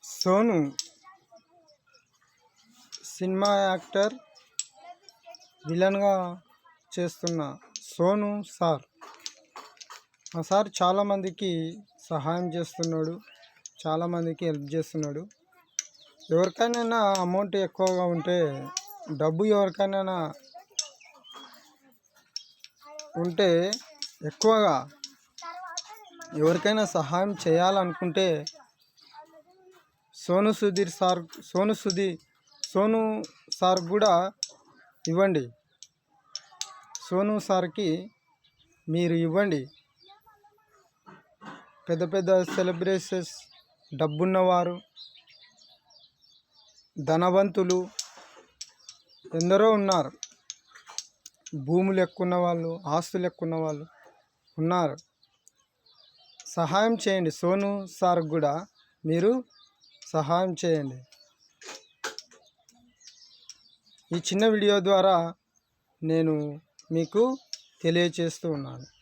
Sonu cinema actor విలన్గా చేస్తున్న Sonu sir. ఆ సార్ చాలామందికి సహాయం చేస్తున్నాడు, చాలామందికి హెల్ప్ చేస్తున్నాడు. ఎవరికైనా అమౌంట్ ఎక్కువగా ఉంటే, డబ్బు ఎవరికైనా ఉంటే ఎక్కువగా ఎవరికైనా సహాయం చేయాలనుకుంటే సోను సార్ కూడా ఇవ్వండి. సోను సార్కి మీరు ఇవ్వండి. పెద్ద పెద్ద సెలబ్రిటీస్, డబ్బున్నవారు, ధనవంతులు ఎందరో ఉన్నారు. భూములు ఎక్కువ వాళ్ళు, ఆస్తులు ఎక్కువ వాళ్ళు ఉన్నారు. సహాయం చేయండి. సోను సార్ కూడా మీరు సహాయం చేయండి. ఈ చిన్న వీడియో ద్వారా నేను మీకు తెలియచేస్తూ ఉన్నాను.